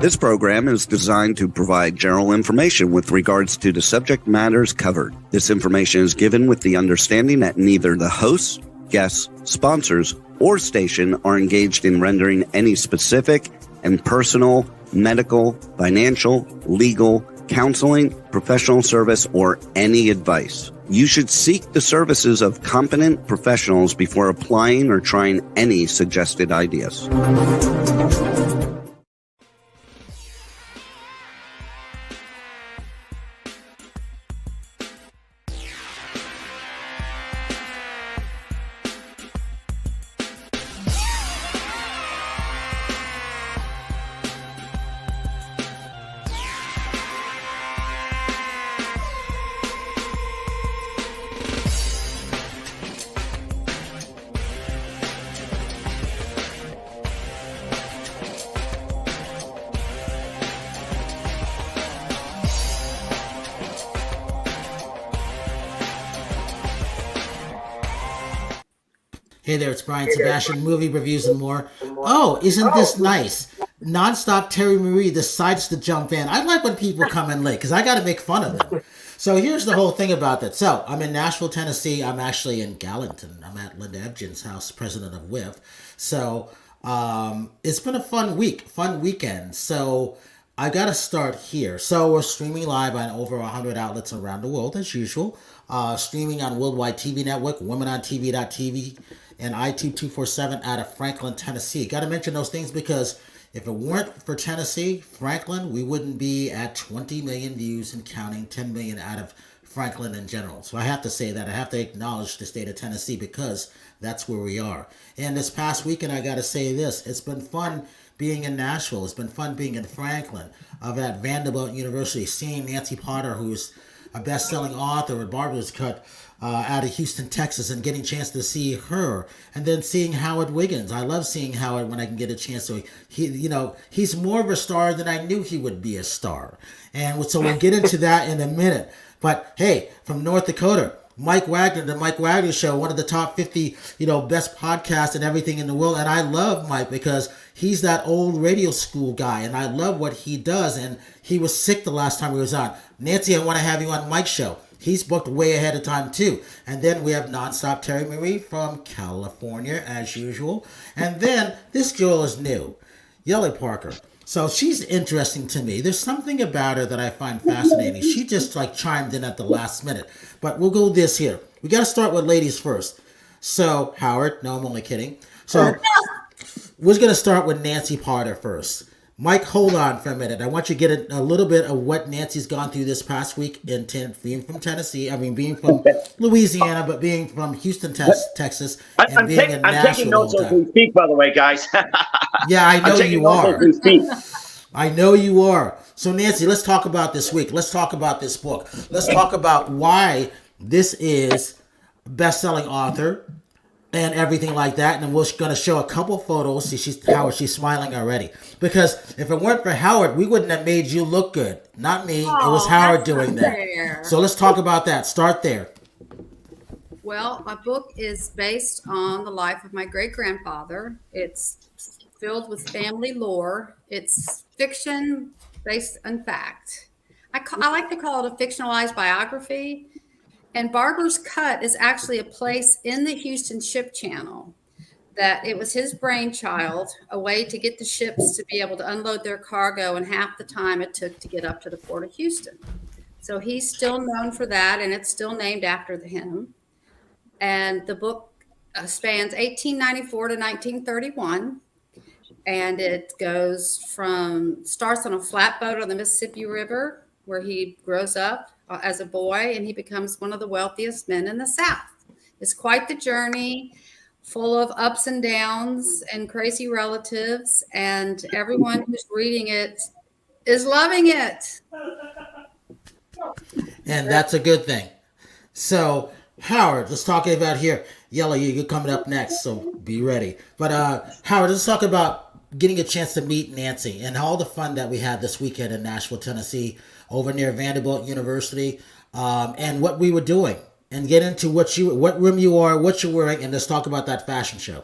This program is designed to provide general information with regards to the subject matters covered. This information is given with the understanding that neither the hosts, guests, sponsors, or station are engaged in rendering any specific and personal, medical, financial, legal, counseling, professional service, or any advice. You should seek the services of competent professionals before applying or trying any suggested ideas. Hey there, it's Brian Sebastian, movie reviews and more. Oh, isn't this nice? Nonstop Terry Marie decides to jump in. I like when people come in late because I got to make fun of them. So here's the whole thing about that. So I'm in Nashville, Tennessee. I'm actually in Gallatin. I'm at Linda Ebgen's house, president of WIF. So it's been a fun week, fun weekend. So I got to start here. So we're streaming live on over 100 outlets around the world as usual. Streaming on Worldwide TV Network, WomenOnTV.tv, and i2 out of Franklin, Tennessee. Got to mention those things because if it weren't for Tennessee, Franklin, we wouldn't be at 20 million views and counting, 10 million out of Franklin in general. So I have to say that. I have to acknowledge the state of Tennessee because that's where we are. And this past weekend, I got to say this. It's been fun being in Nashville. It's been fun being in Franklin. I've at Vanderbilt University, seeing Nancy Potter, who's a best-selling author at Barbours Cut out of Houston, Texas, and getting a chance to see her. And then seeing Howard Wiggins. I love seeing Howard when I can get a chance. So, he's more of a star than I knew he would be a star. And so we'll get into that in a minute. But, hey, from North Dakota, Mike Wagner, the Mike Wagner Show, one of the top 50, best podcasts and everything in the world. And I love Mike because he's that old radio school guy, and I love what he does. And he was sick the last time he was on. Nancy, I want to have you on Mike's show. He's booked way ahead of time, too. And then we have Nonstop Terry Marie from California, as usual. And then this girl is new, Yelliparker. So she's interesting to me. There's something about her that I find fascinating. She just chimed in at the last minute. But we'll go this here. We got to start with ladies first. So, Howard, no, I'm only kidding. So, we're going to start with Nancy Potter first. Mike, hold on for a minute. I want you to get a little bit of what Nancy's gone through this past week in being from Tennessee. I mean, being from Louisiana, but being from Houston, Texas, and I'm being in Nashville. I'm taking notes as we speak, by the way, guys. Yeah, I know you are. As we speak. I know you are. So, Nancy, let's talk about this week. Let's talk about this book. Let's talk about why this is a best-selling author and everything like that. And we're going to show a couple photos. See, Howard, she's smiling already. Because if it weren't for Howard, we wouldn't have made you look good. Not me. It was Howard doing that. Fair. So let's talk about that. Start there. Well, my book is based on the life of my great-grandfather. It's filled with family lore. It's fiction based on fact. I like to call it a fictionalized biography. And Barbours Cut is actually a place in the Houston Ship Channel that it was his brainchild, a way to get the ships to be able to unload their cargo in half the time it took to get up to the port of Houston. So he's still known for that, and it's still named after him. And the book spans 1894 to 1931. And it starts on a flatboat on the Mississippi River, where he grows up as a boy, and he becomes one of the wealthiest men in the South. It's quite the journey, full of ups and downs and crazy relatives, and everyone who's reading it is loving it. And that's a good thing. So, Howard, let's talk about here. Yelli, you're coming up next, so be ready. But Howard, let's talk about getting a chance to meet Nancy and all the fun that we had this weekend in Nashville, Tennessee, over near Vanderbilt University, and what we were doing, and get into what room you are, what you're wearing, and let's talk about that fashion show.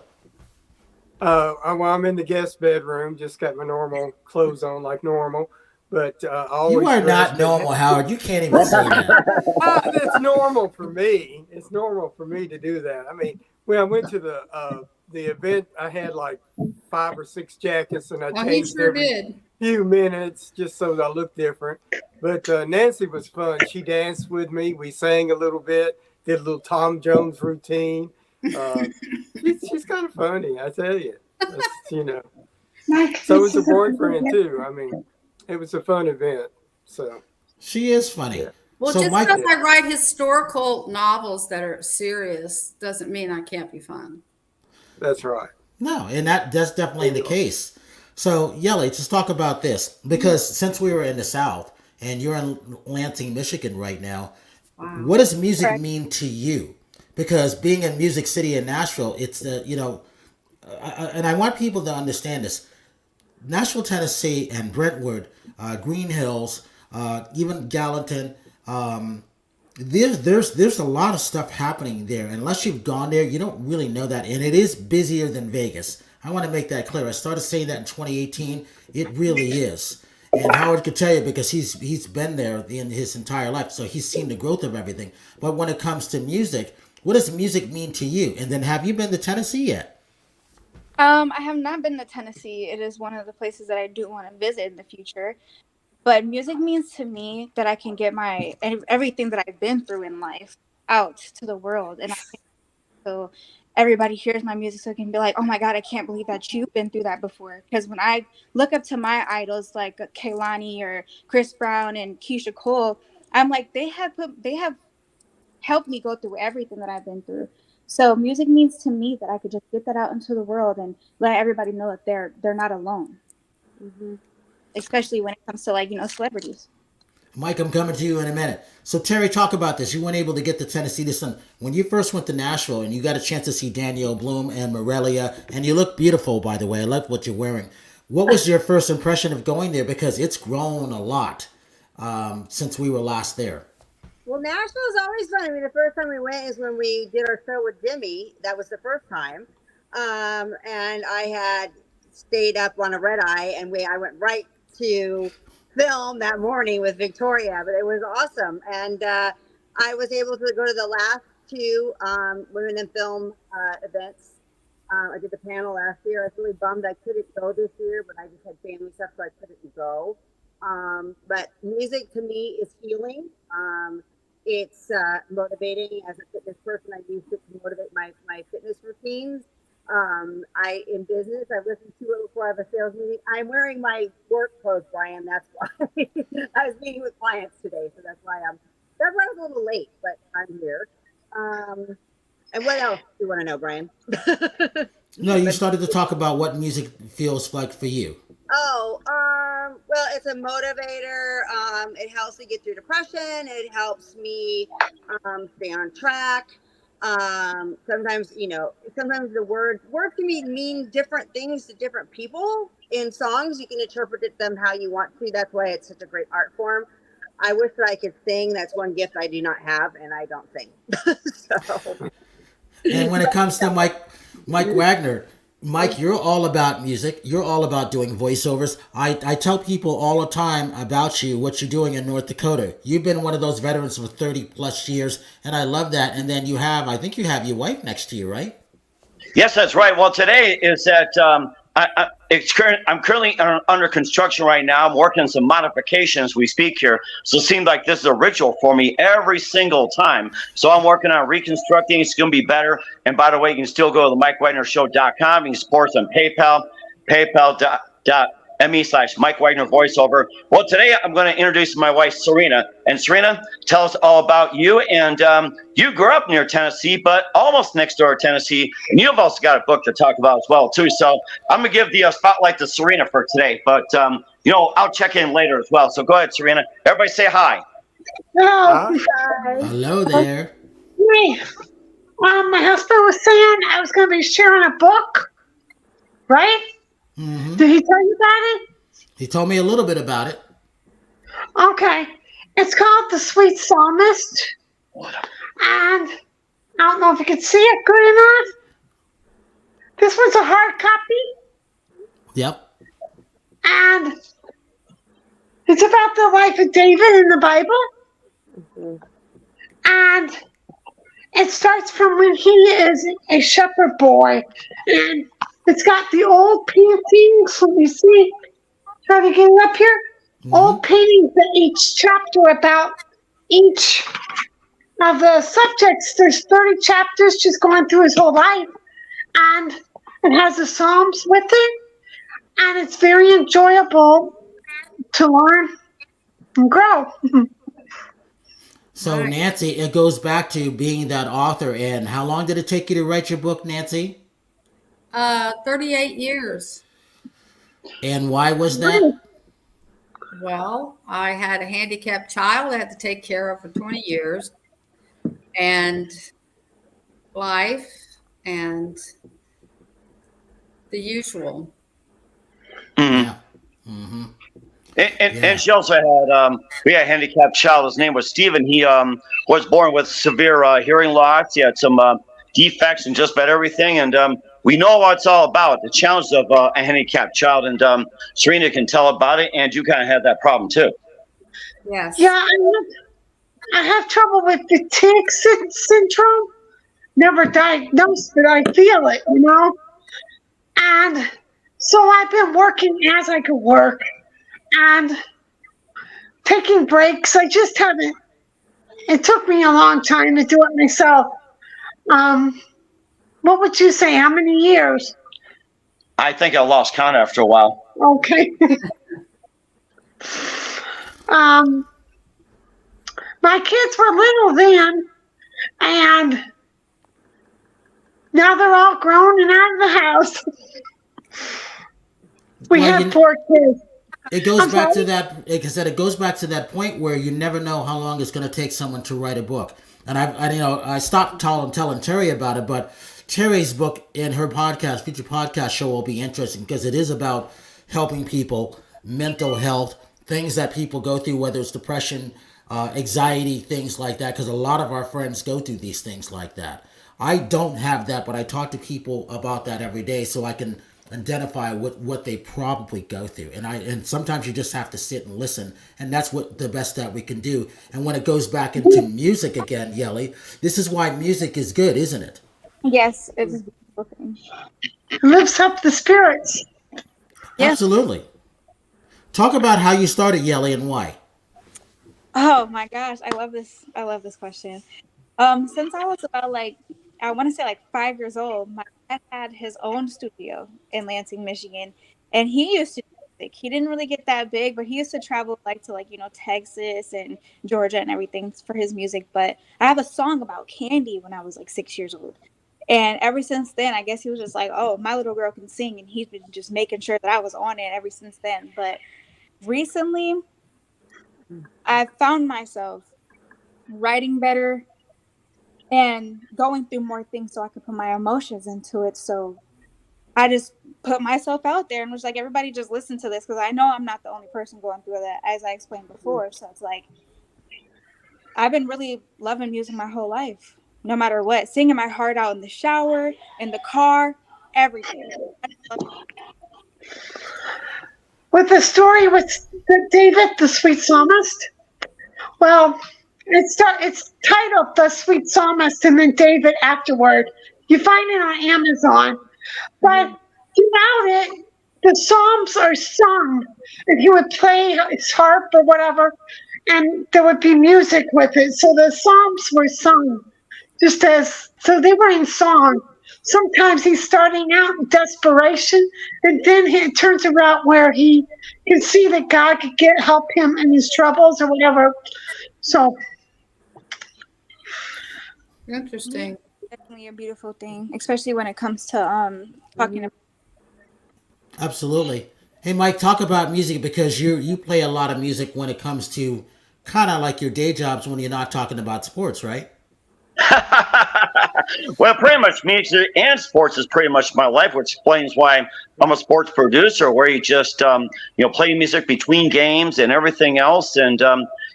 I'm in the guest bedroom. Just got my normal clothes on like normal. But I You always are dress not normal, Howard. You can't even say that. That's normal for me. It's normal for me to do that. I mean, when I went to the event, I had like 5 or 6 jackets, and I Well, he changed sure every did. few minutes just so that I looked different. But Nancy was fun. She danced with me. We sang a little bit, did a little Tom Jones routine. She's kind of funny, I tell you. So was the boyfriend too. I mean, it was a fun event. So She is funny. Well, So just Mike, because I write historical novels that are serious doesn't mean I can't be fun. that's right. no, and that's definitely the case. So Yelli, let's talk about this because since we were in the South and you're in Lansing, Michigan right now, Wow. what does music Correct. mean to you? Because being in Music City in Nashville, it's and I want people to understand this. Nashville, Tennessee, and Brentwood, Green Hills, even Gallatin. There's a lot of stuff happening there. Unless you've gone there, you don't really know that, and it is busier than Vegas. I want to make that clear. I started saying that in 2018. It really is, and Howard could tell you because he's been there in his entire life, so he's seen the growth of everything. But when it comes to music, what does music mean to you? And then, have you been to Tennessee yet? I have not been to Tennessee. It is one of the places that I do want to visit in the future. But music means to me that I can get everything that I've been through in life out to the world, and so everybody hears my music, so it can be like, "Oh my God, I can't believe that you've been through that before." Because when I look up to my idols like Kehlani or Chris Brown and Keisha Cole, I'm like, they have helped me go through everything that I've been through. So music means to me that I could just get that out into the world and let everybody know that they're not alone. Especially when it comes to celebrities. Mike, I'm coming to you in a minute. So, Terry, talk about this. You weren't able to get to Tennessee this time. When you first went to Nashville and you got a chance to see Danielle Bloom and Morelia, and you look beautiful, by the way. I love what you're wearing. What was your first impression of going there? Because it's grown a lot since we were last there. Well, Nashville's always fun. I mean, the first time we went is when we did our show with Jimmy. That was the first time. And I had stayed up on a red eye, and I went right to film that morning with Victoria, but it was awesome. And I was able to go to the last 2 women in film events. I did the panel last year. I was really bummed I couldn't go this year, but I just had family stuff, so I couldn't go. But music to me is healing. It's motivating. As a fitness person, I use it to motivate my fitness routines. In business, I've listened to it before I have a sales meeting. I'm wearing my work clothes, Brian. That's why I was meeting with clients today, so that's why I was a little late, but I'm here. And what else do you want to know, Brian? No, you started to talk about what music feels like for you. Well, it's a motivator. It helps me get through depression. It helps me stay on track. Sometimes the words can mean different things to different people. In songs, you can interpret them how you want to. That's why it's such a great art form. I wish that I could sing. That's one gift I do not have, and I don't sing. So. And when it comes to Mike Wagner, Mike, you're all about music. You're all about doing voiceovers. I tell people all the time about you, what you're doing in North Dakota. You've been one of those veterans for 30 plus years, and I love that. And then I think you have your wife next to you, right? Yes, that's right. Well, today is that I'm currently under construction right now. I'm working on some modifications. We speak here, so it seems like this is a ritual for me every single time. So I'm working on reconstructing. It's going to be better. And by the way, you can still go to the MikeWagnerShow.com. You can support us on PayPal, PayPal.me/Mike Wagner voiceover. Well, today I'm going to introduce my wife, Serena. And Serena, tell us all about you. And you grew up near Tennessee, but almost next door to Tennessee. And you've also got a book to talk about as well, too. So I'm going to give the spotlight to Serena for today. But, I'll check in later as well. So go ahead, Serena. Everybody say hi. Hello. Hello there. Hey. My husband was saying I was going to be sharing a book, right? Mm-hmm. Did he tell you about it? He told me a little bit about it. Okay. It's called The Sweet Psalmist. And I don't know if you can see it good or not. This was a hard copy, Yep. and it's about the life of David in the Bible. And it starts from when he is a shepherd boy. And it's got the old paintings. Let me see. Try to get it up here. Old paintings that each chapter about each of the subjects. There's 30 chapters just going through his whole life. And it has the Psalms with it. And it's very enjoyable to learn and grow. So, Nancy, it goes back to being that author. And how long did it take you to write your book, Nancy? 38 years. And why was that? Well, I had a handicapped child I had to take care of for 20 years, and life and the usual. Yeah. And she also had we had a handicapped child. His name was Stephen. He was born with severe hearing loss. He had some defects in just about everything, and we know what it's all about, the challenges of a handicapped child. And Serena can tell about it, and you kind of had that problem too. Yes. Yeah, I have trouble with fatigue syndrome. Never diagnosed, but I feel it, you know. And so I've been working as I could work and taking breaks. I just haven't. It took me a long time to do it myself. What would you say? How many years? I think I lost count after a while. Okay. My kids were little then, and now they're all grown and out of the house. We have 4 kids. It goes back to that. Like I said, it goes back to that point where you never know how long it's going to take someone to write a book. And I stopped telling Terry about it, but Terry's book in her podcast, future podcast show, will be interesting because it is about helping people, mental health, things that people go through, whether it's depression, anxiety, things like that, because a lot of our friends go through these things like that. I don't have that, but I talk to people about that every day so I can identify what they probably go through. And sometimes you just have to sit and listen, and that's what the best that we can do. And when it goes back into music again, Yelli, this is why music is good, isn't it? Yes, it's a beautiful thing. It lifts up the spirits. Yes. Absolutely. Talk about how you started, Yelli, and why. Oh my gosh, I love this question. Since I was about I want to say 5 years old, my dad had his own studio in Lansing, Michigan, and he used to do music. He didn't really get that big, but he used to travel to Texas and Georgia and everything for his music. But I have a song about candy when I was 6 years old. And ever since then, I guess he was just like, oh, my little girl can sing. And he's been just making sure that I was on it ever since then. But recently, I found myself writing better and going through more things so I could put my emotions into it. So I just put myself out there and was like, everybody just listen to this, because I know I'm not the only person going through that, as I explained before. So it's I've been really loving music my whole life. No matter what, singing my heart out in the shower, in the car, everything. With the story with David, the Sweet Psalmist, well, it's titled The Sweet Psalmist and then David afterward. You find it on Amazon. But throughout it, the Psalms are sung. And he would play his harp or whatever, and there would be music with it. So the Psalms were sung. So they were in song. Sometimes he's starting out in desperation, and then it turns around where he can see that God could help him in his troubles or whatever. So interesting. Definitely a beautiful thing, especially when it comes to talking about. Absolutely. Hey, Mike, talk about music, because you play a lot of music when it comes to kind of like your day jobs when you're not talking about sports, right? Well, pretty much music and sports is pretty much my life, which explains why I'm a sports producer, where you just play music between games and everything else, and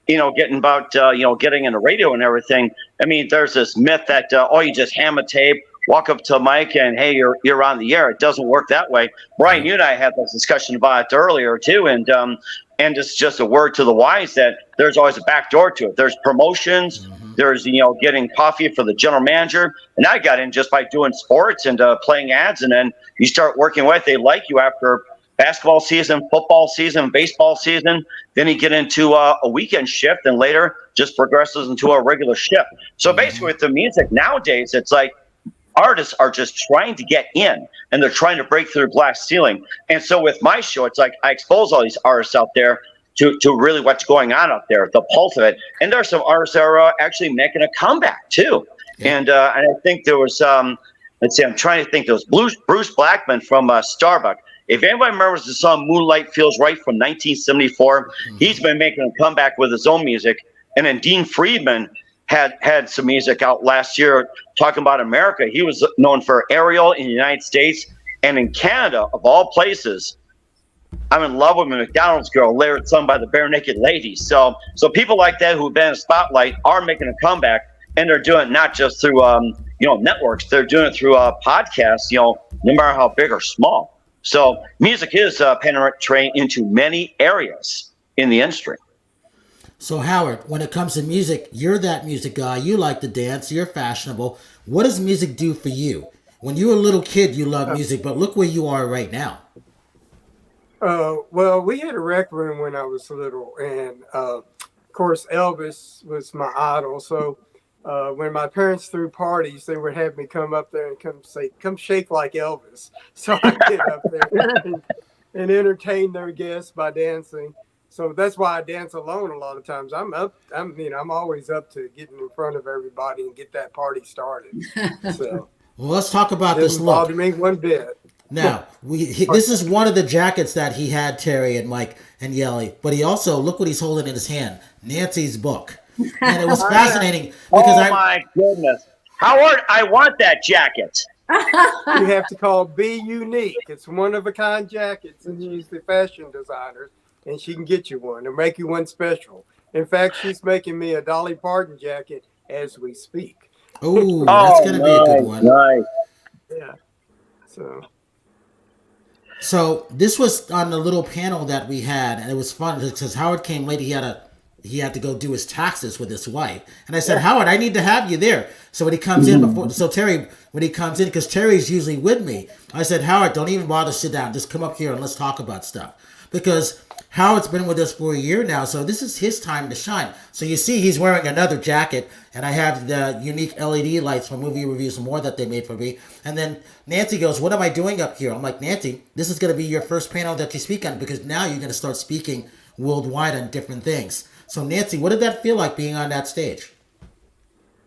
getting about getting in the radio and everything. I mean, there's this myth that you just ham a tape, walk up to Mike and, hey, you're on the air. It doesn't work that way. Brian, you and I had this discussion about it earlier too, and it's just a word to the wise that there's always a back door to it. There's promotions. There's, getting coffee for the general manager. And I got in just by doing sports and playing ads. And then you start working with, they like you after basketball season, football season, baseball season. Then you get into a weekend shift and later just progresses into a regular shift. So basically with the music nowadays, it's like artists are just trying to get in and they're trying to break through the glass ceiling. And so with my show, it's like I expose all these artists out there to really what's going on out there, the pulse of it. And there are some artists that are actually making a comeback too. Yeah. And I think there was, let's see, I'm trying to think, there was Bruce Blackman from Starbuck. If anybody remembers the song Moonlight Feels Right from 1974, he's been making a comeback with his own music. And then Dean Friedman had some music out last year talking about America. He was known for Ariel in the United States and in Canada, of all places. I'm in love with a McDonald's girl, lyric sung by the Bare Naked Ladies. So people like that who've been in the spotlight are making a comeback, and they're doing it not just through networks. They're doing it through podcasts. No matter how big or small. So music is penetrating into many areas in the industry. So Howard, when it comes to music, you're that music guy. You like to dance. You're fashionable. What does music do for you? When you were a little kid, you loved music, but look where you are right now. Well, we had a rec room when I was little, and of course, Elvis was my idol. So when my parents threw parties, they would have me come up there and come shake like Elvis. So I get up there and entertain their guests by dancing. So that's why I dance alone a lot of times. I'm always up to getting in front of everybody and get that party started. So well, let's talk about this look. Doesn't bother me one bit. Now, this is one of the jackets that he had, Terry and Mike and Yelli. But he also, look what he's holding in his hand, Nancy's book. And it was fascinating because my goodness. Howard, I want that jacket. You have to call Be Unique. It's one of a kind jackets, and she's the fashion designer, and she can get you one or make you one special. In fact, she's making me a Dolly Parton jacket as we speak. Ooh, that's going to be a good one. Nice. Yeah. So this was on the little panel that we had, and it was fun because Howard came late. He had to go do his taxes with his wife, and I said, Howard, I need to have you there. So when he comes in Terry, when he comes in, because Terry's usually with me, I said, Howard, don't even bother sit down. Just come up here and let's talk about stuff. Because Howard's been with us for a year now, so this is his time to shine. So you see he's wearing another jacket, and I have the unique LED lights from Movie Reviews and More that they made for me. And then Nancy goes, what am I doing up here? I'm like, Nancy, this is going to be your first panel that you speak on, because now you're going to start speaking worldwide on different things. So Nancy, what did that feel like being on that stage?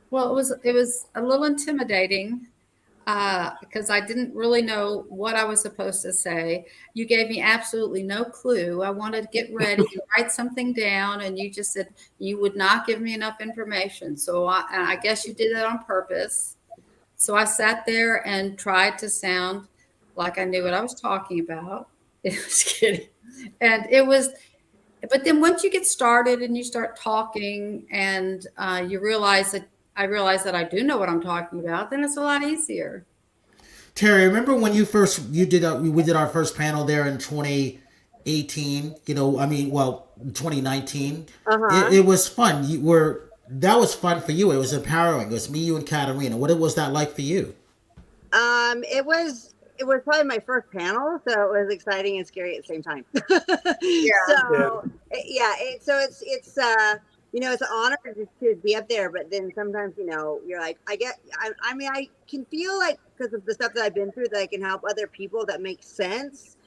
Well, it was a little intimidating because I didn't really know what I was supposed to say. You gave me absolutely no clue. I wanted to get ready and write something down, and you just said you would not give me enough information. So I guess you did that on purpose. So I sat there and tried to sound like I knew what I was talking about. It was kidding. And it was, but then once you get started and you start talking and you realize that I realize that I do know what I'm talking about, then it's a lot easier. Terry, remember when we did our first panel there in 2018, 2019. It was fun. That was fun for you. It was empowering. It was me, you, and Katarina. What was that like for you? It was probably my first panel, so it was exciting and scary at the same time. It's an honor to be up there, but then sometimes, you're like, I can feel like, because of the stuff that I've been through, that I can help other people, that makes sense.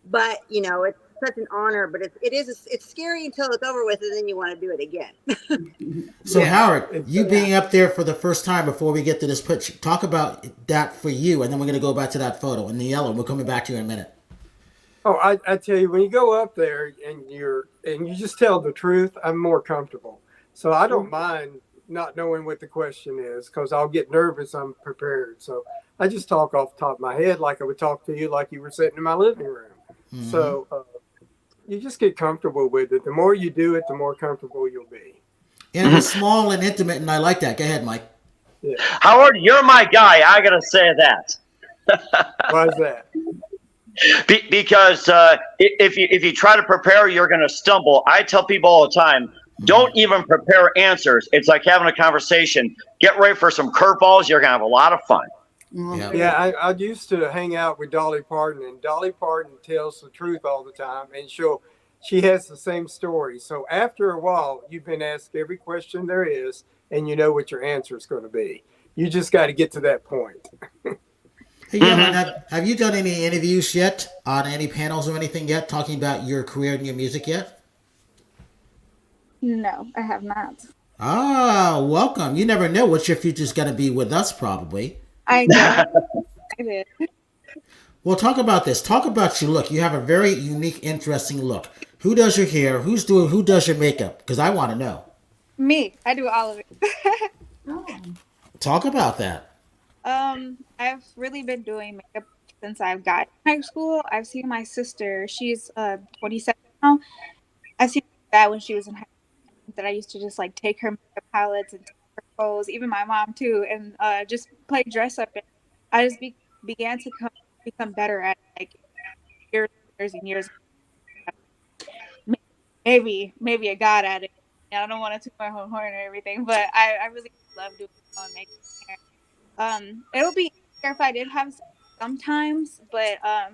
But, it's such an honor, but it's scary until it's over with, and then you want to do it again. So Howard, being up there for the first time, before we get to this pitch, talk about that for you, and then we're going to go back to that photo in the yellow. We're coming back to you in a minute. Oh, I tell you, when you go up there and you just tell the truth, I'm more comfortable. So I don't mind not knowing what the question is, because I'll get nervous. I'm prepared. So I just talk off the top of my head like I would talk to you, like you were sitting in my living room. Mm-hmm. So you just get comfortable with it. The more you do it, the more comfortable you'll be. And it was small and intimate, and I like that. Go ahead, Mike. Howard, you're my guy. I gotta say that. Why is that? Because if you try to prepare, you're gonna stumble. I tell people all the time, don't even prepare answers. It's like having a conversation. Get ready for some curveballs. You're gonna have a lot of fun. Yeah, I used to hang out with Dolly Parton, and Dolly Parton tells the truth all the time, and she has the same story. So after a while, you've been asked every question there is, and you know what your answer is going to be. You just got to get to that point. Hey, Yelli, have you done any interviews yet on any panels or anything yet talking about your career and your music yet? No, I have not. Ah, welcome. You never know what your future's going to be with us, probably. I know. I did. Well, talk about this. Talk about your look. You have a very unique, interesting look. Who does your hair? Who does your makeup? Because I want to know. Me. I do all of it. Talk about that. I've really been doing makeup since I've got high school. I've seen my sister. She's 27 now. I've seen that when she was in high school. That I used to just like take her makeup palettes and take her clothes, even my mom too, and just play dress up. And I just began to become better at like years and years. Maybe I got at it. I don't want to toot my own horn or everything, but I really love doing my own makeup. It would be easier if I did have sometimes, but I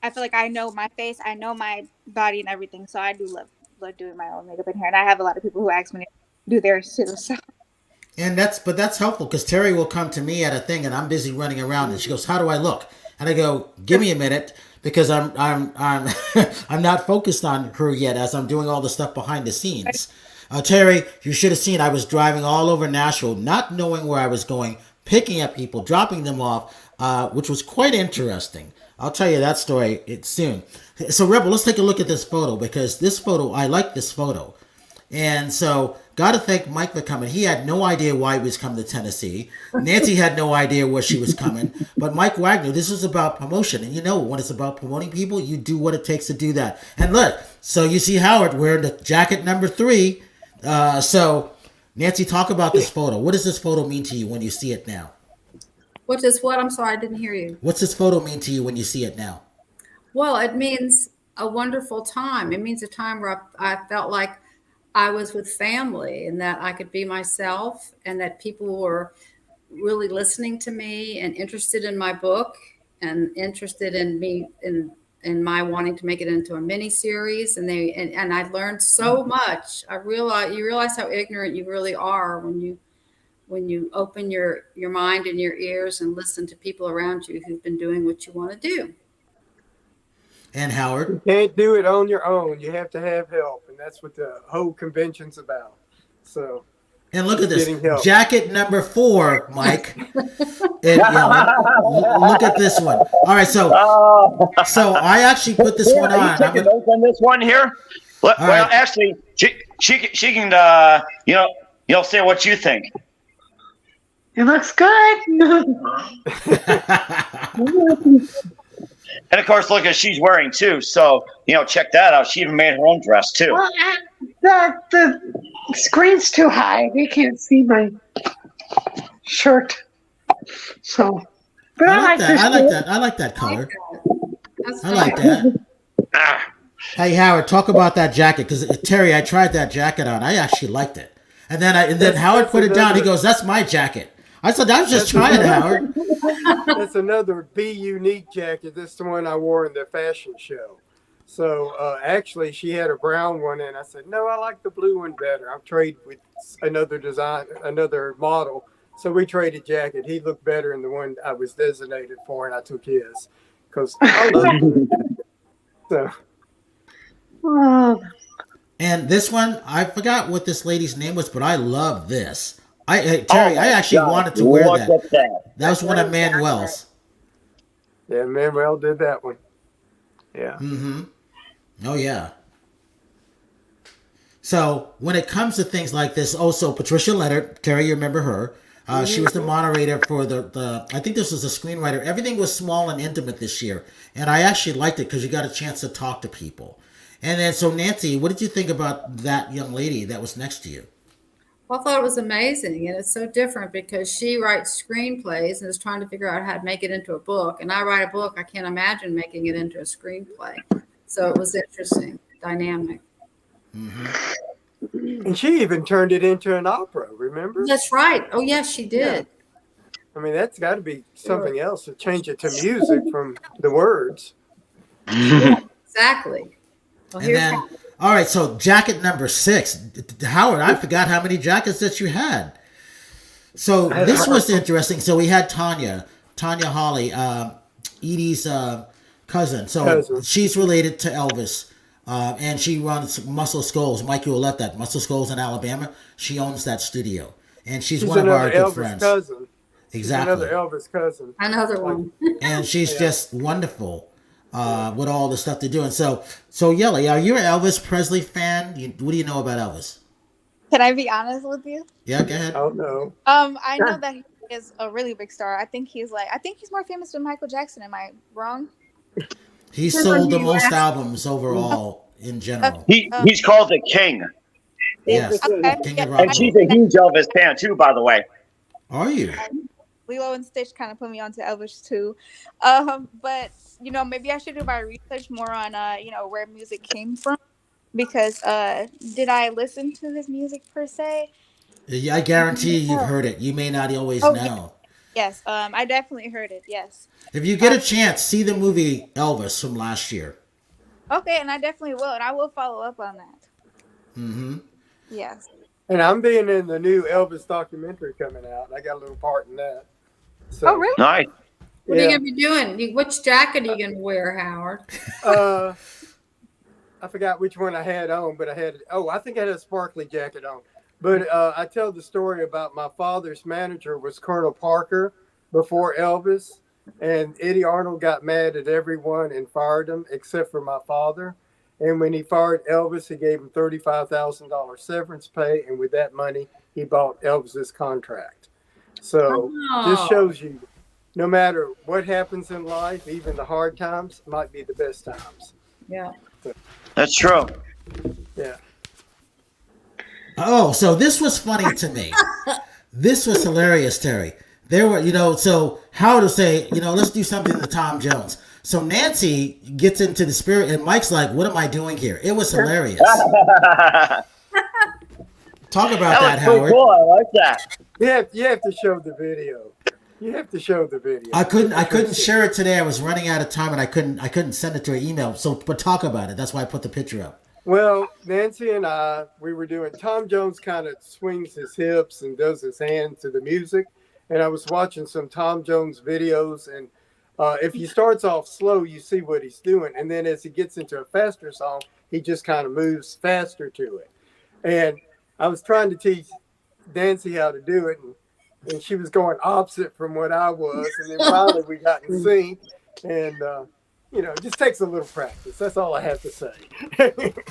feel like I know my face, I know my body and everything, so I do love doing my own makeup and hair. And I have a lot of people who ask me to do theirs too. So. And that's helpful because Terry will come to me at a thing and I'm busy running around and she goes, "How do I look?" And I go, "Give me a minute," because I'm I'm not focused on her yet as I'm doing all the stuff behind the scenes. Terry, you should have seen I was driving all over Nashville, not knowing where I was going, picking up people, dropping them off, which was quite interesting. I'll tell you that story soon. So, Rebel, let's take a look at this photo because this photo, I like this photo. And so, got to thank Mike for coming. He had no idea why he was coming to Tennessee. Nancy had no idea where she was coming. But Mike Wagner, this is about promotion. And you know, when it's about promoting people, you do what it takes to do that. And look, so you see Howard wearing the jacket number 3. So, Nancy, talk about this photo. What does this photo mean to you when you see it now? What does what? I'm sorry, I didn't hear you. What's this photo mean to you when you see it now? Well, it means a wonderful time. It means a time where I felt like I was with family and that I could be myself and that people were really listening to me and interested in my book and interested in me in my wanting to make it into a mini series. And I learned so much. You realize how ignorant you really are when you open your mind and your ears and listen to people around you who've been doing what you want to do. And Howard? You can't do it on your own. You have to have help. And that's what the whole convention's about. So. And look at this. Jacket number 4, Mike. And, look at this one. All right, so I actually put this one on. I'm going to open this one here. Well, right. Actually, she can, say what you think. It looks good. And of course, look at she's wearing too. So, check that out. She even made her own dress too. Well, the screen's too high. They can't see my shirt. So, but I like that. I like that color. I like that. Hey, Howard, talk about that jacket because Terry, I tried that jacket on. I actually liked it. And then Howard put it down. He goes, "That's my jacket." I said, "I was just trying it, Howard." That's another Be Unique jacket. This is the one I wore in the fashion show. So actually, she had a brown one, and I said, "No, I like the blue one better." I'll trade with another model. So we traded jacket. He looked better in the one I was designated for, and I took his because I love it. So. And this one, I forgot what this lady's name was, but I love this. Terry, I actually wanted to wear that. That was one of Manuel's. Yeah, Manuel did that one. Yeah. Mm-hmm. Oh, yeah. So when it comes to things like this, also Patricia Leonard, Terry, you remember her. She was the moderator for the I think this was a screenwriter. Everything was small and intimate this year. And I actually liked it because you got a chance to talk to people. And then, so Nancy, what did you think about that young lady that was next to you? I thought it was amazing, and it's so different because she writes screenplays and is trying to figure out how to make it into a book. And I write a book, I can't imagine making it into a screenplay. So it was interesting, dynamic. And she even turned it into an opera, remember? That's right. Oh, yes, she did. I mean, that's got to be something else to change it to music from the words. Exactly. Well, And then, all right, so jacket number 6. Howard, I forgot how many jackets that you had. So this was interesting. So we had Tanya Hawley, Edie's cousin. So she's related to Elvis. And she runs Muscle Skulls. Mike, you will let that. Muscle Skulls in Alabama. She owns that studio. And she's one of our good friends. Cousin. Exactly. Another Elvis cousin. Another one. And she's just wonderful with all the stuff they're doing. So Yelli, are you an Elvis Presley fan? What do you know about Elvis? Can I be honest with you? Yeah, go ahead. Oh, no. I know that he is a really big star. I think he's more famous than Michael Jackson. Am I wrong? He sold the most albums overall in general. He's called the King. Yes. Okay. King of Yeah. rock And she's a huge Elvis fan, too, by the way. Are you? Lilo and Stitch kind of put me onto Elvis too, but maybe I should do my research more on where music came from, because did I listen to his music per se? Yeah, I guarantee you've heard it. You may not always know. Yes, I definitely heard it. Yes. If you get a chance, see the movie Elvis from last year. Okay, and I definitely will, and I will follow up on that. Mm-hmm. Yes. And I'm being in the new Elvis documentary coming out. I got a little part in that. So, Oh, really? Nice. What are you going to be doing? Which jacket are you going to wear, Howard? I forgot which one I had on, but I think I had a sparkly jacket on. But I tell the story about my father's manager was Colonel Parker before Elvis. And Eddie Arnold got mad at everyone and fired him except for my father. And when he fired Elvis, he gave him $35,000 severance pay. And with that money, he bought Elvis's contract. So this shows you, no matter what happens in life, even the hard times might be the best times. Yeah. That's true. Yeah. Oh, so this was funny to me. This was hilarious, Terry. There were, so Howard will say, let's do something to Tom Jones. So Nancy gets into the spirit, and Mike's like, what am I doing here? It was hilarious. Talk about that, Howard. Cool. I like that. You have to show the video. You have to show the video. I couldn't share it today. I was running out of time, and I couldn't send it to her email. So, but talk about it. That's why I put the picture up. Well, Nancy and we were doing, Tom Jones kind of swings his hips and does his hand to the music. And I was watching some Tom Jones videos, and if he starts off slow, you see what he's doing. And then as he gets into a faster song, he just kind of moves faster to it. And I was trying to teach Nancy how to do it, and she was going opposite from what I was. And then finally we got in sync, and it just takes a little practice. That's all I have to say.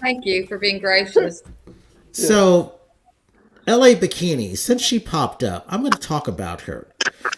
Thank you for being gracious. So, LA Bikini, since she popped up, I'm going to talk about her.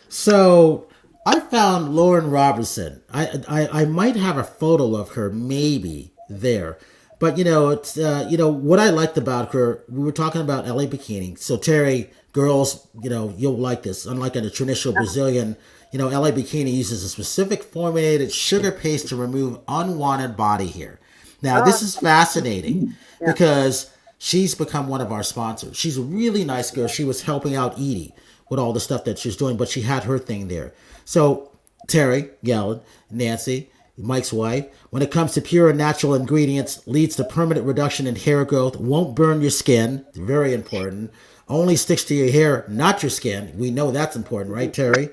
So, I found Lauren Robertson. I might have a photo of her, maybe, there. But, it's, what I liked about her, we were talking about LA Bikini. So, Terry, girls, you'll like this. Unlike a traditional Brazilian, LA Bikini uses a specific formulated sugar paste to remove unwanted body hair. Now, this is fascinating because she's become one of our sponsors. She's a really nice girl. She was helping out Edie with all the stuff that she's doing, but she had her thing there. So, Terry, Yellen, Nancy, Mike's wife, when it comes to pure and natural ingredients, leads to permanent reduction in hair growth, won't burn your skin, very important, only sticks to your hair, not your skin. We know that's important, right, Terry?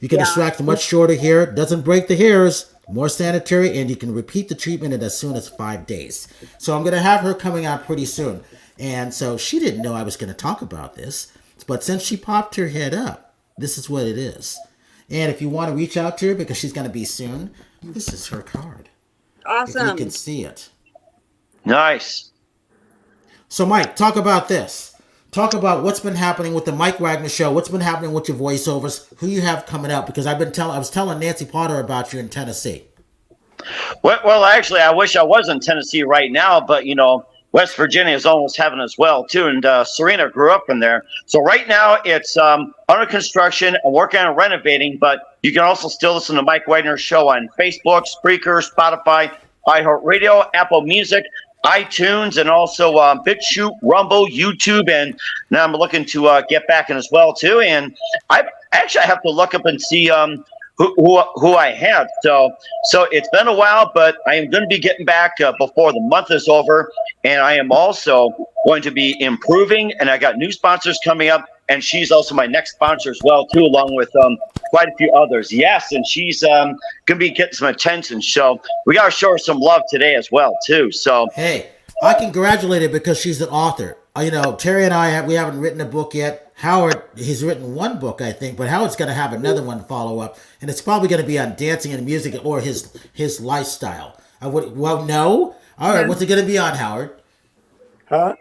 You can extract much shorter hair, doesn't break the hairs, more sanitary, and you can repeat the treatment in as soon as 5 days. So I'm going to have her coming out pretty soon. And so she didn't know I was going to talk about this, but since she popped her head up, this is what it is. And if you want to reach out to her, because she's going to be soon, this is her card. Awesome. If you can see it. Nice. So, Mike, talk about this. Talk about what's been happening with the Mike Wagner show. What's been happening with your voiceovers? Who you have coming out? Because I was telling Nancy Potter about you in Tennessee. Well, actually, I wish I was in Tennessee right now, but West Virginia is almost heaven as well too. And Serena grew up in there. So right now it's under construction and working on renovating. But you can also still listen to Mike Wagner's show on Facebook, Spreaker, Spotify, iHeartRadio, Apple Music, iTunes, and also BitChute, Rumble, YouTube, and now I'm looking to get back in as well too. And I have to look up and see who I had. So it's been a while, but I am going to be getting back before the month is over, and I am also going to be improving. And I got new sponsors coming up, and she's also my next sponsor as well too, along with quite a few others. Yes, and she's going to be getting some attention. So we got to show her some love today as well too. So hey, I congratulate her because she's an author. You know, Terry and we haven't written a book yet. Howard, he's written one book, I think, but Howard's going to have another one follow up, and it's probably going to be on dancing and music or his lifestyle. Well, no. All right, what's it going to be on, Howard? Huh?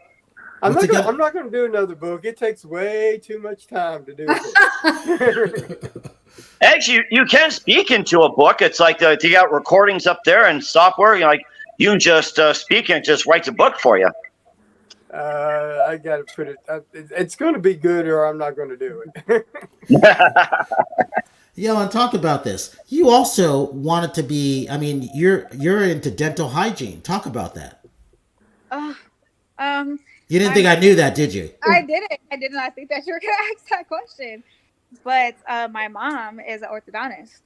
I'm not going to do another book. It takes way too much time to do it. Actually, you can speak into a book. It's like you got recordings up there and software. You can just speak and it just writes a book for you. I got to put it. It's going to be good, or I'm not going to do it. Yeah, and talk about this. You also wanted to be. I mean, you're into dental hygiene. Talk about that. You didn't think I knew that, did you? I didn't. I did not think that you were going to ask that question. But my mom is an orthodontist.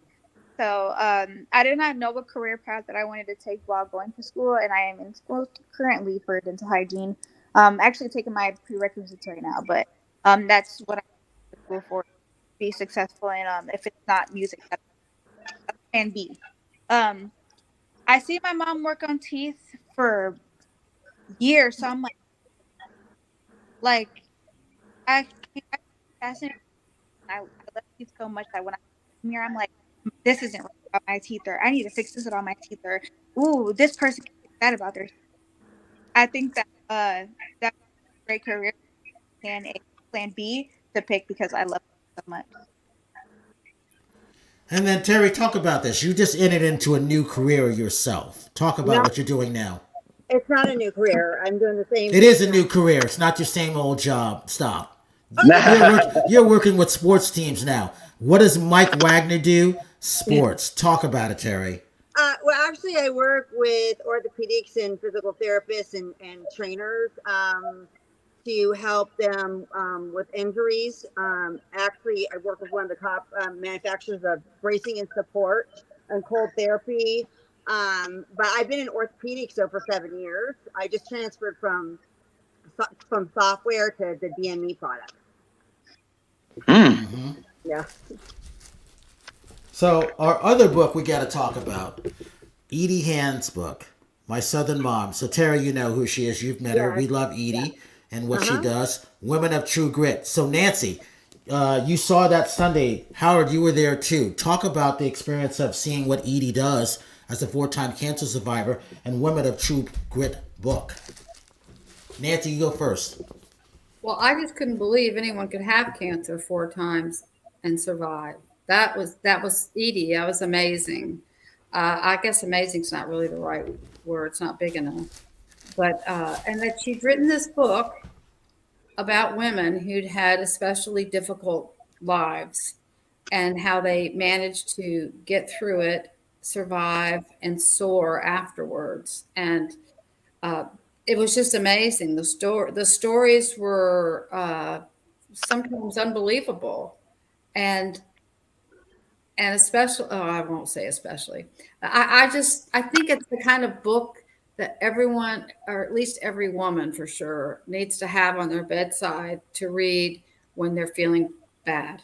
So I did not know what career path that I wanted to take while going to school. And I am in school currently for dental hygiene. Actually taking my prerequisites right now. But that's what I'm in school for, to be successful. And if it's not music, that's plan B. I see my mom work on teeth for years. So I'm like I fascinated. I love teeth so much that when I'm here, I'm like, this isn't right about my teeth, or I need to fix this about my teeth, or ooh, this person can fix that about their teeth. I think that that's a great career and a plan B to pick because I love it so much. And then Terry, talk about this. You just entered into a new career yourself. Talk about what you're doing now. It's not a new career. I'm doing the same. It is a new career. It's not your same old job. Stop. You're working with sports teams now. What does Mike Wagner do? Sports. Talk about it, Terry. Well, actually, I work with orthopedics and physical therapists and trainers to help them with injuries. Actually, I work with one of the top manufacturers of bracing and support and cold therapy. But I've been in orthopedics for 7 years. I just transferred from software to the DME product. Mm-hmm. Yeah. So our other book we got to talk about, Edie Hand's book, My Southern Mom. So Terry, you know who she is. You've met her. We love Edie and what she does. Women of True Grit. So Nancy, you saw that Sunday. Howard, you were there too. Talk about the experience of seeing what Edie does as a 4-time cancer survivor and Women of True Grit book. Nancy, you go first. Well, I just couldn't believe anyone could have cancer 4 times and survive. That was Edie. That was amazing. I guess amazing's not really the right word. It's not big enough. But and that she'd written this book about women who'd had especially difficult lives and how they managed to get through it, survive, and soar afterwards. And it was just amazing. The stories were sometimes unbelievable, and especially, I won't say especially. I think it's the kind of book that everyone, or at least every woman for sure, needs to have on their bedside to read when they're feeling bad.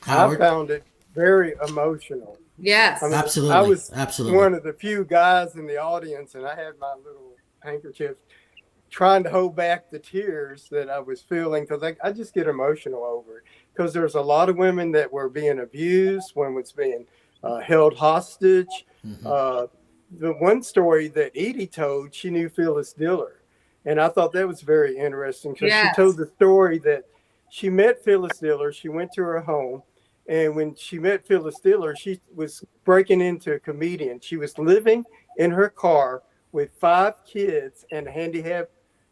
Howard? I found it very emotional. Yes, absolutely. I was absolutely one of the few guys in the audience, and I had my little handkerchief trying to hold back the tears that I was feeling, because I just get emotional over it. Because there's a lot of women that were being abused, women was being held hostage. Mm-hmm. The one story that Edie told, she knew Phyllis Diller. And I thought that was very interesting, because she told the story that she met Phyllis Diller. She went to her home. And when she met Phyllis Diller, she was breaking into a comedian. She was living in her car with 5 kids and a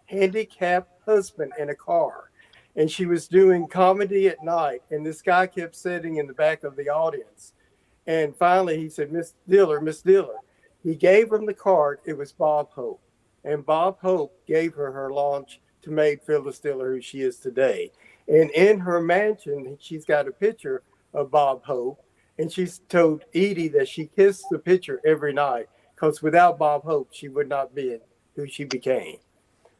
handicapped husband in a car. And she was doing comedy at night. And this guy kept sitting in the back of the audience. And finally he said, Miss Diller, Miss Diller. He gave him the card. It was Bob Hope. And Bob Hope gave her her launch to make Phyllis Diller who she is today. And in her mansion, she's got a picture of Bob Hope. And she's told Edie that she kissed the picture every night because without Bob Hope, she would not be who she became.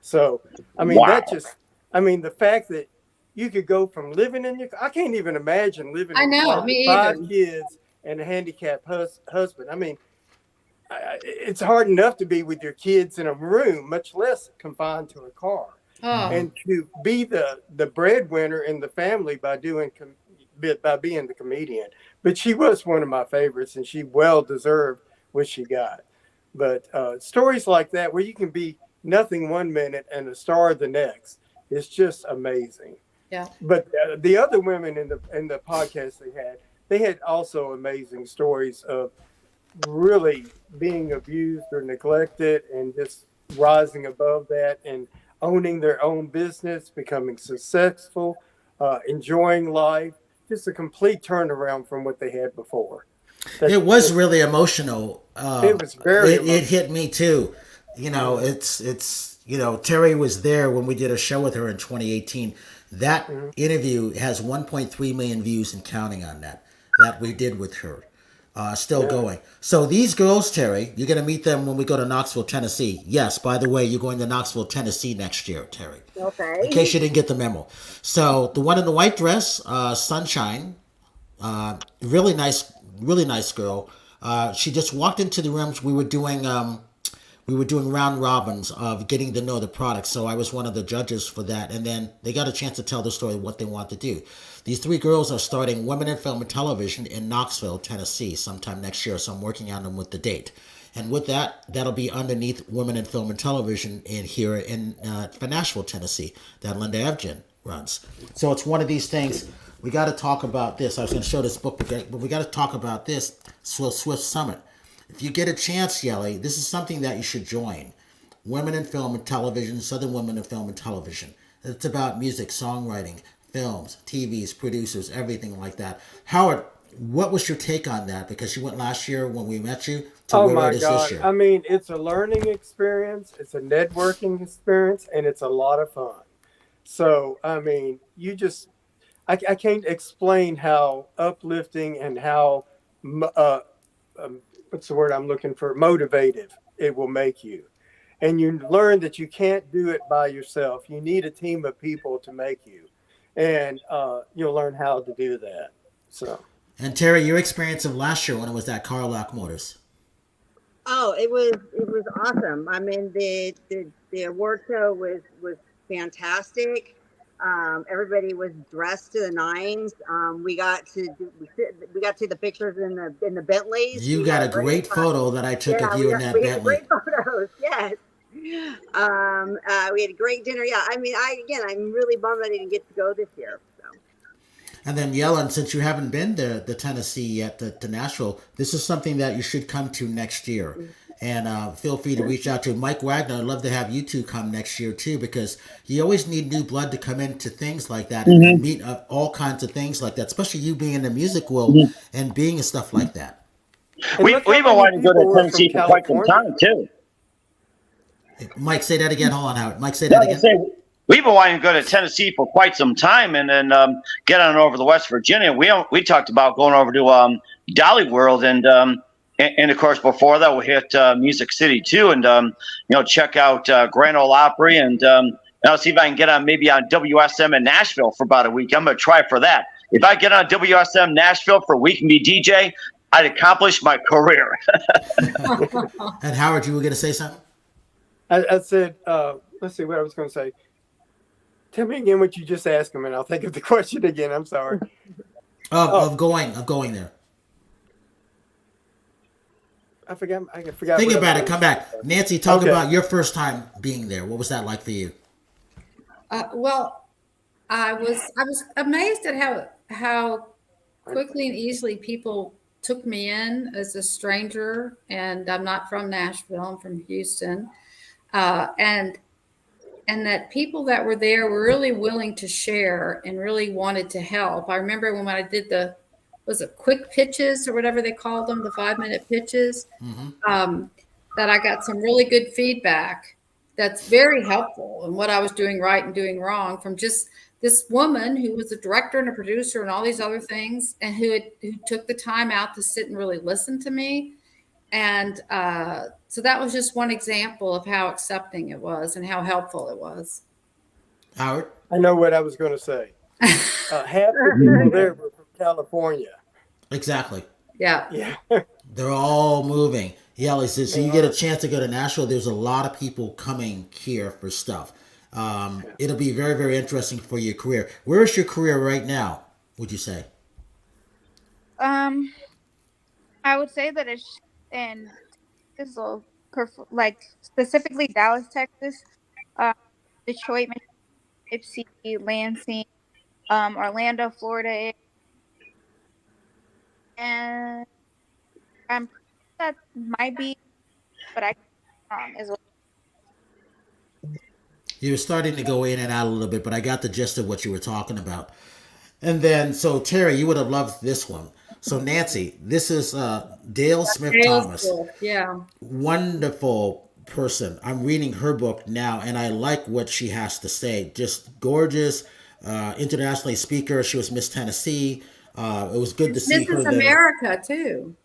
So, I mean, the fact that you could go from living in I can't even imagine living I know, with me 5 either. kids and a handicapped husband. I mean, it's hard enough to be with your kids in a room, much less confined to a car. Oh. And to be the breadwinner in the family by being the comedian. But she was one of my favorites, and she well deserved what she got. But stories like that, where you can be nothing one minute and a star the next, is just amazing. Yeah. But the other women in the podcast they had also amazing stories of really being abused or neglected and just rising above that and owning their own business, becoming successful, enjoying life. Just a complete turnaround from what they had before. It was really emotional. It was very It emotional. hit me too. You know, Terry was there when we did a show with her in 2018. That interview has 1.3 million views and counting on that we did with her. Still going. So these girls, Terry, you're going to meet them when we go to Knoxville, Tennessee. Yes, by the way, you're going to Knoxville, Tennessee next year, Terry. Okay. In case you didn't get the memo. So the one in the white dress, Sunshine, really nice girl. She just walked into the rooms. We were doing round robins of getting to know the product. So I was one of the judges for that. And then they got a chance to tell the story of what they want to do. These 3 girls are starting Women in Film and Television in Knoxville, Tennessee, sometime next year. So I'm working on them with the date. And with that, that'll be underneath Women in Film and Television here in Nashville, Tennessee, that Linda Evgen runs. So it's one of these things. We got to talk about this. I was going to show this book, but we got to talk about this Swift Summit. If you get a chance, Yelli, this is something that you should join. Women in Film and Television, Southern Women in Film and Television. It's about music, songwriting, films, TVs, producers, everything like that. Howard, what was your take on that? Because you went last year when we met you to where it is this year. I mean, it's a learning experience, it's a networking experience, and it's a lot of fun. So, I mean, I can't explain how uplifting and how what's the word I'm looking for? Motivative it will make you. And you learn that you can't do it by yourself. You need a team of people to make you. And you'll learn how to do that. So. And Terry, your experience of last year when it was at Carlock Motors. Oh, it was awesome. I mean, the award show was fantastic. Everybody was dressed to the nines. We got to the pictures in the Bentleys. You got a great photo that I took of you in that Bentley. Great photos, yes. We had a great dinner. Yeah, I mean, I'm really bummed I didn't get to go this year. So. And then Yellen, since you haven't been to Tennessee yet, to Nashville, this is something that you should come to next year. And feel free to reach out to Mike Wagner. I'd love to have you two come next year too, because you always need new blood to come into things like that and meet all kinds of things like that, especially you being in the music world and being and stuff like that. We've been wanting to go to Tennessee for quite some time too. Mike, say that again. Hold on, Howard. Mike, say that again. We've been wanting to go to Tennessee for quite some time, and then get on over to West Virginia. We talked about going over to Dolly World, and of course before that we hit Music City too, and check out Grand Ole Opry, and I'll see if I can get on maybe on WSM in Nashville for about a week. I'm gonna try for that. If I get on WSM Nashville for a week and be DJ, I'd accomplish my career. And Howard, you were going to say something? I said, let's see what I was going to say. Tell me again what you just asked him, and I'll think of the question again. I'm sorry. Of going there. I forgot. Think about it. Come back. Nancy, talk about your first time being there. What was that like for you? Well, I was amazed at how quickly and easily people took me in as a stranger, and I'm not from Nashville. I'm from Houston, and that people that were there were really willing to share and really wanted to help. I remember when I did was it quick pitches or whatever they called them, the 5-minute pitches, that I got some really good feedback that's very helpful in what I was doing right and doing wrong from just this woman who was a director and a producer and all these other things, and who took the time out to sit and really listen to me. And so that was just one example of how accepting it was and how helpful it was. Howard? I know what I was going to say. Half the people there were from California. Exactly. Yeah. They're all moving. Yelli says, so you get a chance to go to Nashville. There's a lot of people coming here for stuff. It'll be very, very interesting for your career. Where is your career right now, would you say? I would say that it's in like specifically Dallas, Texas, Detroit, Michigan, Ypsi, Lansing, Orlando, Florida, and that might be, but I as well. You were starting to go in and out a little bit, but I got the gist of what you were talking about. And then, so Terry, you would have loved this one. So Nancy, this is Dale Smith Thomas. Yeah. Wonderful person. I'm reading her book now, and I like what she has to say. Just gorgeous, internationally speaker. She was Miss Tennessee. It was good to see her Mrs. there. America too.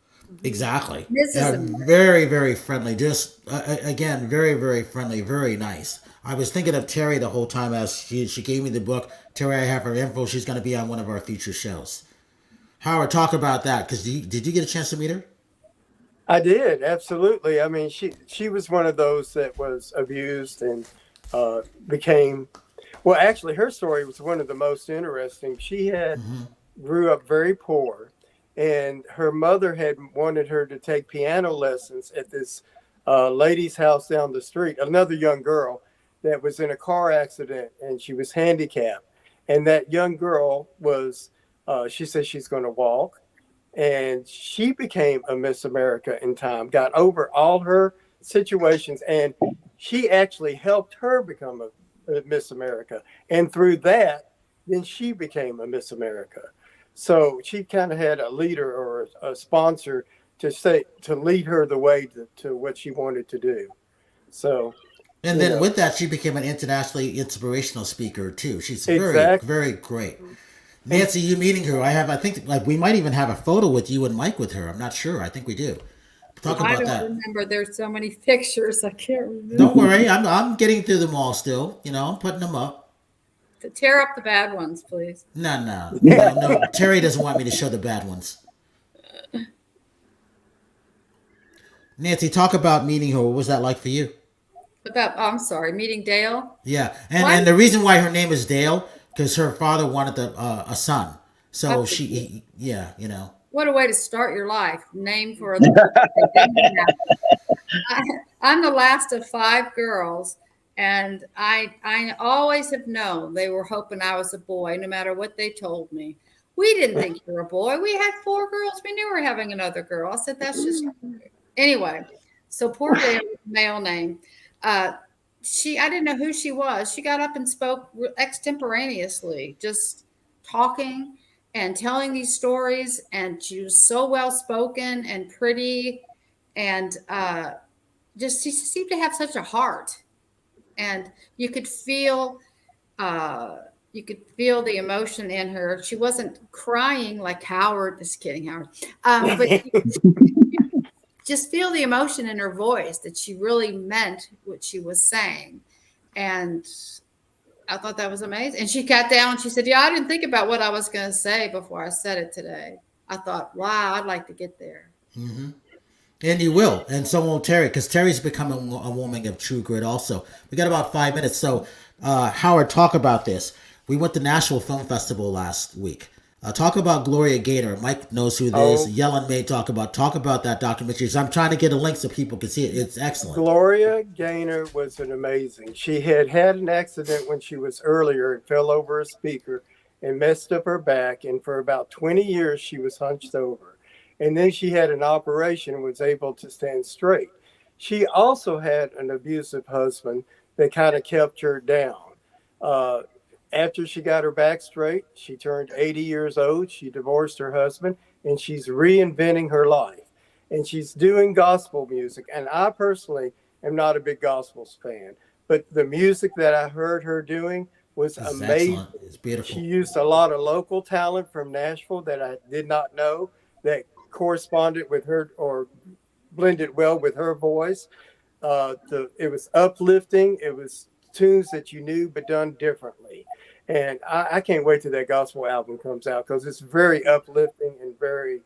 Exactly. Mrs. America. Very, very friendly. Just again, very, very friendly. Very nice. I was thinking of Terry the whole time as she gave me the book. Terry, I have her info. She's going to be on one of our future shows. Howard, talk about that, because did you get a chance to meet her? I did, absolutely. I mean, she was one of those that was abused and became, well, actually, her story was one of the most interesting. She had grew up very poor, and her mother had wanted her to take piano lessons at this lady's house down the street, another young girl that was in a car accident, and she was handicapped. And that young girl was, she said she's going to walk. And she became a Miss America in time, got over all her situations, and she actually helped her become a Miss America. And through that, then she became a Miss America. So she kind of had a leader or a sponsor to lead her the way to what she wanted to do. So, and then with that, she became an internationally inspirational speaker too. She's very, very great. Nancy, you meeting her? I think like we might even have a photo with you and Mike with her. I'm not sure. I think we do. Talk about that. I don't remember. There's so many pictures. I can't remember. Don't worry. I'm getting through them all still. You know, I'm putting them up. To tear up the bad ones, please. No. Terry doesn't want me to show the bad ones. Nancy, talk about meeting her. What was that like for you? I'm sorry, meeting Dale? Yeah. And the reason why her name is Dale, because her father wanted a son. So you know. What a way to start your life. Name for I'm the last of 5 girls, and I always have known they were hoping I was a boy, no matter what they told me. We didn't think you were a boy. We had 4 girls. We knew we were having another girl. I said, that's just... Anyway, so poor Dale, male name. I didn't know who she was. She got up and spoke extemporaneously, just talking and telling these stories. And she was so well spoken and pretty, and she seemed to have such a heart. And you could feel the emotion in her. She wasn't crying like Howard. Just kidding, Howard. But just feel the emotion in her voice that she really meant what she was saying. And I thought that was amazing. And she got down and she said, I didn't think about what I was going to say before I said it today. I thought, wow, I'd like to get there. Mm-hmm. And you will. And so will Terry, because Terry's becoming a woman of true grit also. We got about 5 minutes. So Howard, talk about this. We went to Nashville Film Festival last week. Talk about Gloria Gaynor. Mike knows who this is. Yellen may talk about that documentary. So I'm trying to get a link so people can see it. It's excellent. Gloria Gaynor was an amazing. She had an accident when she was earlier and fell over a speaker and messed up her back. And for about 20 years, she was hunched over. And then she had an operation and was able to stand straight. She also had an abusive husband that kind of kept her down. After she got her back straight, she turned 80 years old. She divorced her husband, and she's reinventing her life. And she's doing gospel music. And I personally am not a big gospel fan, but the music that I heard her doing was amazing. Excellent. It's beautiful. She used a lot of local talent from Nashville that I did not know that corresponded with her or blended well with her voice. It was uplifting. It was tunes that you knew but done differently. And I can't wait till that gospel album comes out because it's very uplifting and very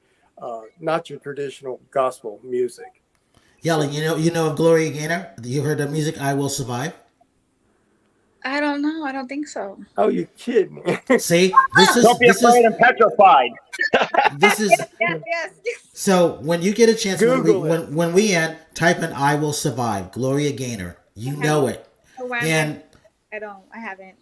not your traditional gospel music. Yelli, you know of Gloria Gaynor? You heard her music, I Will Survive? I don't know. I don't think so. Oh, you're kidding me. See, this is Don't be afraid and petrified. this is Yes. so when you get a chance Google when we end, type in I Will Survive, Gloria Gaynor. You know it. Oh, And I haven't.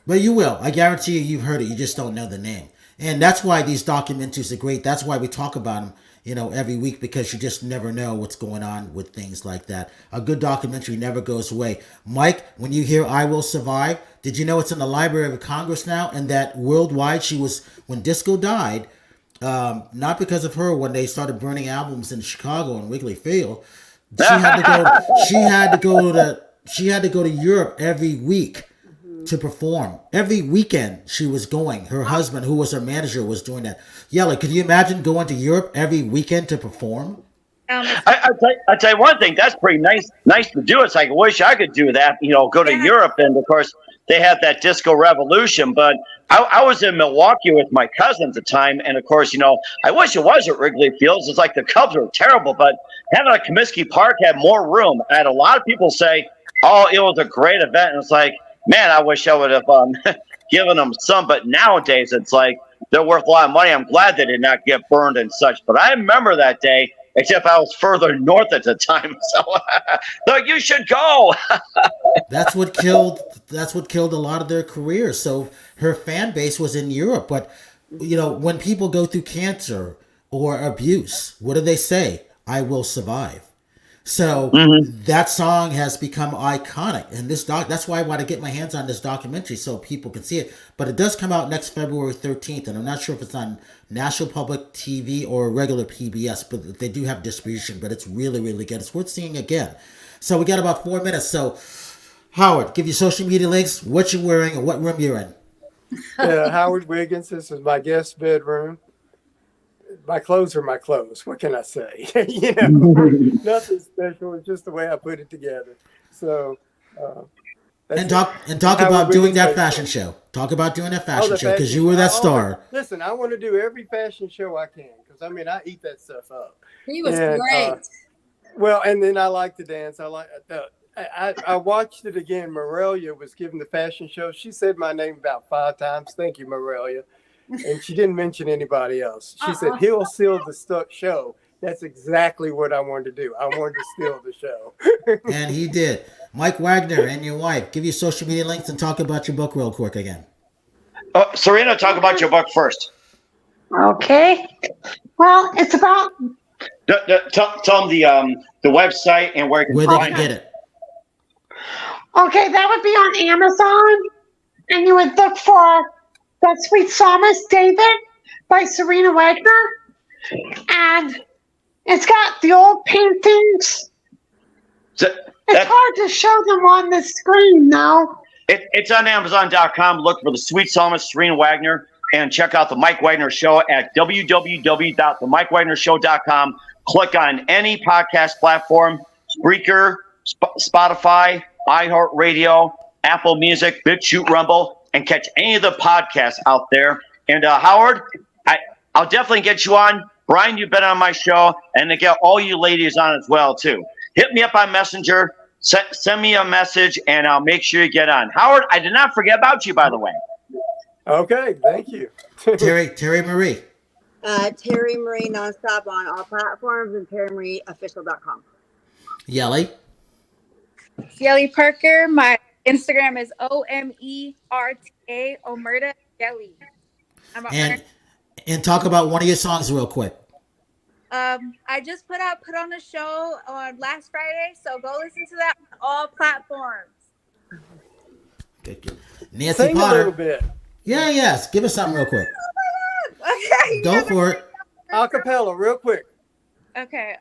but you will. I guarantee you've heard it. You just don't know the name. And that's why these documentaries are great. That's why we talk about them, every week, because you just never know what's going on with things like that. A good documentary never goes away. Mike, when you hear I Will Survive, did you know it's in the Library of Congress now? And that worldwide when Disco died, not because of her, when they started burning albums in Chicago and Wrigley Field, she had to go to Europe every week to perform. Every weekend she was going. Her husband, who was her manager, was doing that. Yelli, could you imagine going to Europe every weekend to perform? I'll tell you one thing. That's pretty nice to do. It's like, I wish I could do that, go to Europe. And, of course, they had that disco revolution. But I was in Milwaukee with my cousin at the time. And, of course, I wish it was at Wrigley Fields. It's like the Cubs were terrible. But having a Comiskey Park had more room. I had a lot of people say, oh, it was a great event. And it's like, man, I wish I would have given them some. But nowadays, it's like they're worth a lot of money. I'm glad they did not get burned and such. But I remember that day, except I was further north at the time. So you should go. That's what killed a lot of their careers. So her fan base was in Europe. But, when people go through cancer or abuse, what do they say? I will survive. So that song has become iconic, and that's why I want to get my hands on this documentary so people can see it. But it does come out next February 13th, and I'm not sure if it's on National Public TV or regular PBS, but they do have distribution. But it's really, really good. It's worth seeing again. So we got about 4 minutes. So Howard, give your social media links, what you're wearing, and what room you're in. Howard Wiggins. This is my guest bedroom. My clothes are my clothes. What can I say? Nothing special. It's just the way I put it together. So, talk about doing that fashion show. Talk about doing that fashion show because you were that star. Listen, I want to do every fashion show I can because I eat that stuff up. He was great. Well, and then I like to dance. I watched it again. Morelia was giving the fashion show. She said my name about 5 times. Thank you, Morelia. And she didn't mention anybody else. She said, he'll steal the show. That's exactly what I wanted to do. I wanted to steal the show. And he did. Mike Wagner and your wife, give your social media links and talk about your book real quick again. Serena, talk about your book first. Okay. Well, it's about... Tell them the website and where they can get it. Okay, that would be on Amazon. And you would look for That Sweet Psalmist, David, by Serena Wagner. And it's got the old paintings. It's hard to show them on the screen now. It's on Amazon.com. Look for The Sweet Psalmist, Serena Wagner, and check out The Mike Wagner Show at www.themikewagnershow.com. Click on any podcast platform, Spreaker, Spotify, iHeartRadio, Apple Music, BitChute, Rumble, and catch any of the podcasts out there. And Howard, I'll definitely get you on. Brian, you've been on my show, and to get all you ladies on as well, too. Hit me up on Messenger, send me a message, and I'll make sure you get on. Howard, I did not forget about you, by the way. Okay, thank you. Terry Marie. Terry Marie Nonstop on all platforms and terrymarieofficial.com. Yelli. Yelliparker. My Instagram is OMERTA Omerta Yelli. And talk about one of your songs real quick. I just put on a show on last Friday, so go listen to that on all platforms. Nancy Sing Potter. a little bit. Yeah, yes. Give us something real quick. Okay. Go for it. Acapella, real quick. Okay.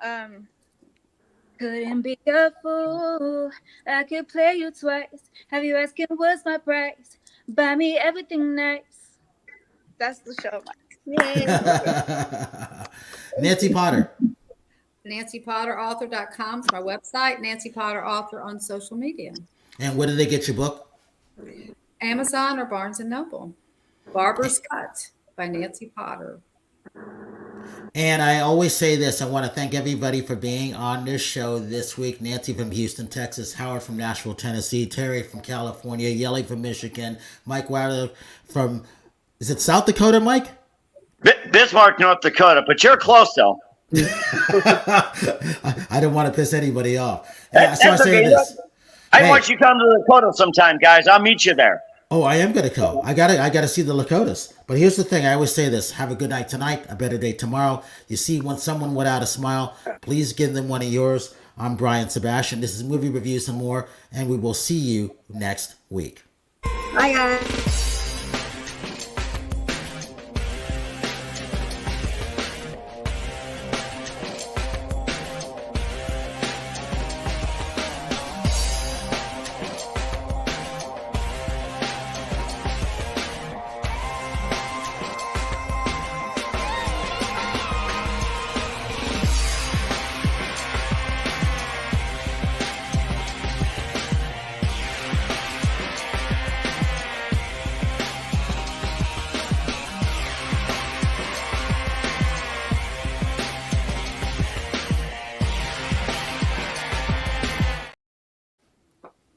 Couldn't be a fool. I could play you twice. Have you asking what's my price? Buy me everything nice. That's the show. Yay. Nancy Potter. nancypotterauthor.com is my website. Nancy Potter Author on social media. And where did they get your book? Amazon or Barnes & Noble. Barbours Cut by Nancy Potter. And I always say this, I want to thank everybody for being on this show this week. Nancy from Houston, Texas, Howard from Nashville, Tennessee, Terry from California, Yelli from Michigan, Mike Wagner from, is it South Dakota, Mike? Bismarck, North Dakota, but you're close though. I don't want to piss anybody off. That's so I say okay. this. I want you to come to Dakota sometime, guys. I'll meet you there. Oh, I am gonna go. I gotta see the Lakotas. But here's the thing: I always say this: have a good night tonight, a better day tomorrow. You see, when someone without a smile, please give them one of yours. I'm Brian Sebastian. This is Movie Reviews and More, and we will see you next week. Bye, guys.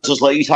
Just let you talk.